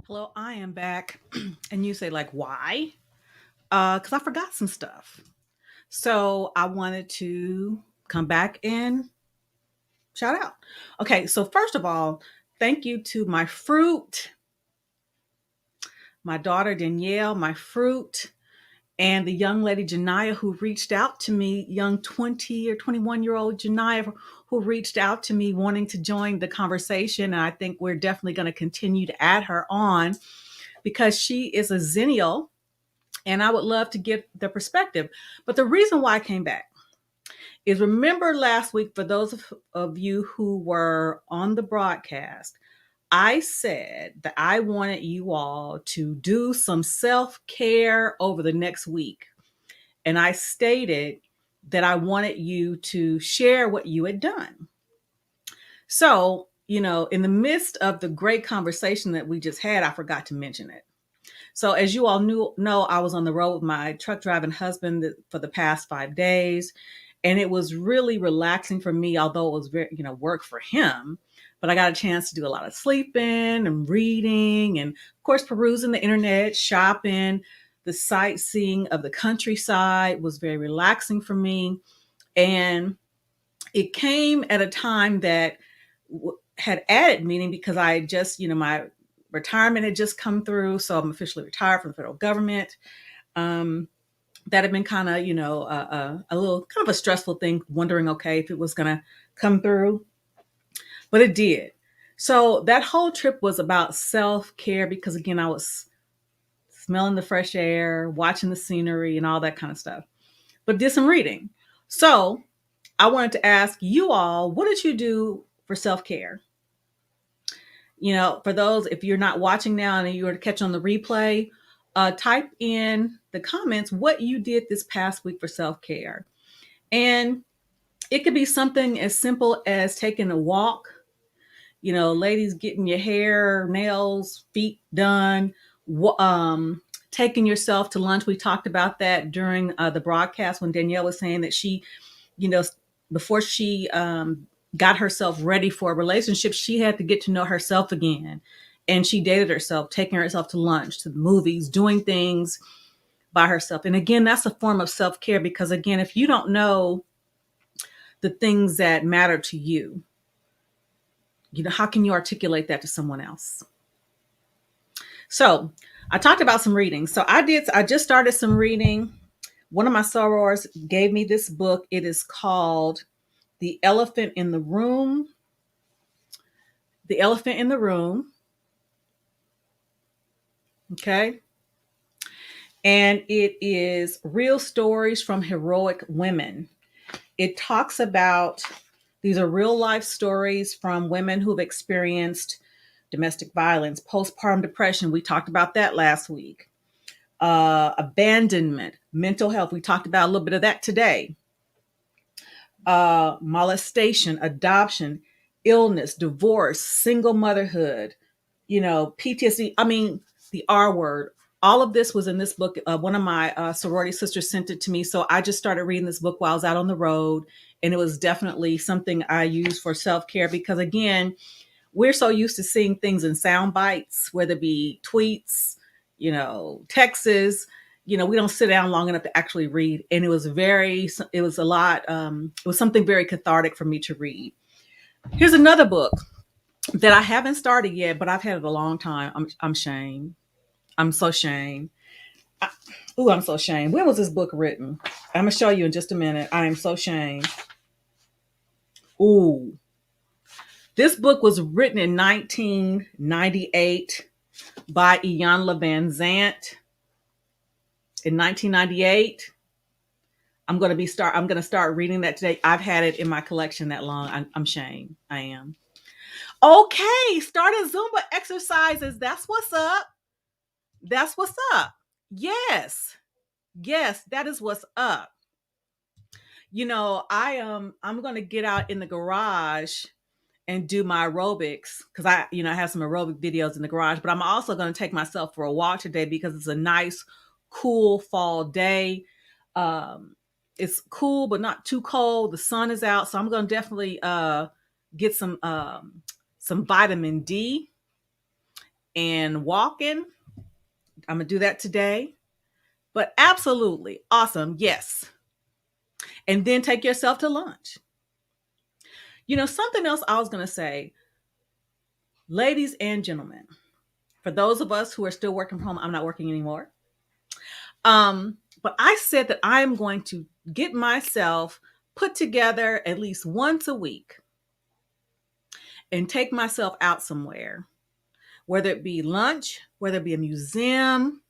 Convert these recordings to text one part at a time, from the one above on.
Hello, I am back. And you say, like, why? Because I forgot some stuff. So I wanted to come back and shout out. Okay, so first of all, thank you to my fruit, my daughter Danielle, my fruit, and the young lady Janiyah who reached out to me, young 20 or 21-year-old Janiyah who reached out to me wanting to join the conversation. And I think we're definitely going to continue to add her on because she is a Zennial and I would love to get the perspective. But the reason why I came back is remember last week, for those of you who were on the broadcast, I said that I wanted you all to do some self care over the next week. And I stated that I wanted you to share what you had done. So, in the midst of the great conversation that we just had, I forgot to mention it. So, as you all know, I was on the road with my truck driving husband for the past 5 days, and it was really relaxing for me. Although it was very, work for him, but I got a chance to do a lot of sleeping and reading, and of course, perusing the internet, shopping. The sightseeing of the countryside was very relaxing for me, and it came at a time that had added meaning because I just, my retirement had just come through. So I'm officially retired from the federal government. Um, that had been kind of, a little kind of a stressful thing, wondering, okay, if it was going to come through, but it did. So that whole trip was about self care because, again, I was smelling the fresh air, watching the scenery, and all that kind of stuff, but did some reading. So I wanted to ask you all, what did you do for self care? For those, if you're not watching now and you were to catch on the replay, type in the comments what you did this past week for self care. And it could be something as simple as taking a walk, ladies getting your hair, nails, feet done, taking yourself to lunch. We talked about that during the broadcast when Danielle was saying that she, you know, before she got herself ready for a relationship, she had to get to know herself again. And she dated herself, taking herself to lunch, to the movies, doing things by herself. And again, that's a form of self care because, again, if you don't know the things that matter to you, how can you articulate that to someone else? So I talked about some reading. So I just started some reading. One of my sorors gave me this book. It is called The Elephant in the Room. The Elephant in the Room. Okay. And it is real stories from heroic women. It talks about, these are real life stories from women who've experienced domestic violence, postpartum depression. We talked about that last week. Abandonment, mental health. We talked about a little bit of that today. Molestation, adoption, illness, divorce, single motherhood, PTSD. I mean, the R word. All of this was in this book. One of my sorority sisters sent it to me. So I just started reading this book while I was out on the road. And it was definitely something I use for self care because, again, we're so used to seeing things in sound bites, whether it be tweets, texts. We don't sit down long enough to actually read. And it was a lot, it was something very cathartic for me to read. Here's another book that I haven't started yet, but I've had it a long time. I'm shamed. I'm so shamed. I'm so shamed. When was this book written? I'm gonna show you in just a minute. I am so shamed. Ooh, this book was written in 1998 by Iyanla Vanzant. In 1998, I'm going to start reading that today. I've had it in my collection that long. I'm shamed. I am. Okay, starting Zumba exercises. That's what's up. That's what's up. Yes. Yes, that is what's up. I'm going to get out in the garage and do my aerobics because I have some aerobic videos in the garage, but I'm also going to take myself for a walk today because it's a nice, cool fall day. It's cool, but not too cold. The sun is out. So I'm going to definitely get some vitamin D. and walking. I'm going to do that today. But absolutely awesome. Yes. And then take yourself to lunch. Something else I was going to say, ladies and gentlemen, for those of us who are still working from home, I'm not working anymore. But I said that I'm going to get myself put together at least once a week and take myself out somewhere, whether it be lunch, whether it be a museum,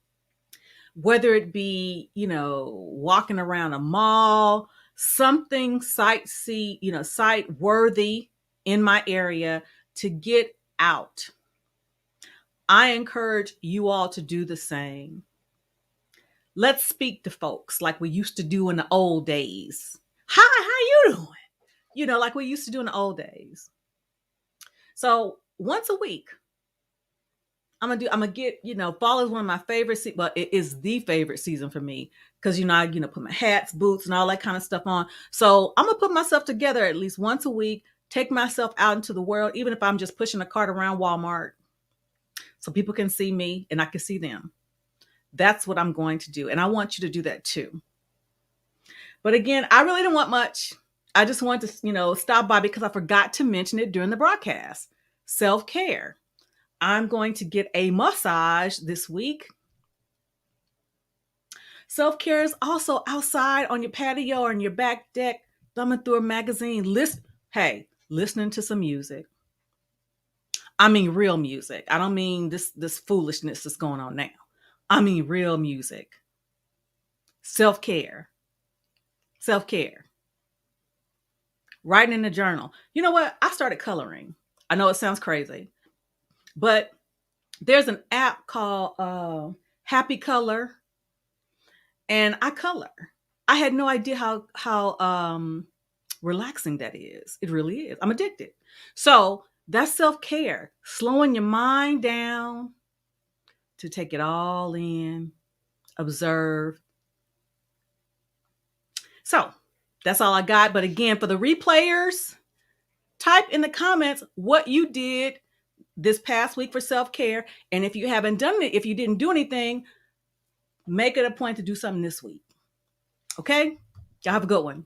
whether it be, walking around a mall, something sight worthy in my area to get out. I encourage you all to do the same. Let's speak to folks like we used to do in the old days. Hi, how you doing? Like we used to do in the old days. So once a week, I'm gonna get, fall is one of my favorite but it is the favorite season for me because I put my hats, boots, and all that kind of stuff on. So I'm gonna put myself together at least once a week, take myself out into the world, even if I'm just pushing a cart around Walmart, so people can see me and I can see them. That's what I'm going to do, and I want you to do that too. But again, I really don't want much. I just want to, stop by because I forgot to mention it during the broadcast. Self-care. I'm going to get a massage this week. Self-care is also outside on your patio or on your back deck, thumbing through a magazine, listening to some music. I mean real music. I don't mean this foolishness that's going on now. I mean real music. Self-care. Self-care. Writing in a journal. You know what? I started coloring. I know it sounds crazy, but there's an app called Happy Color, and I color. I had no idea how relaxing that is. It really is. I'm addicted. So that's self-care, slowing your mind down to take it all in, observe. So that's all I got. But again, for the replayers, type in the comments what you did this past week for self-care. And if you haven't done it, if you didn't do anything, make it a point to do something this week. Okay? Y'all have a good one.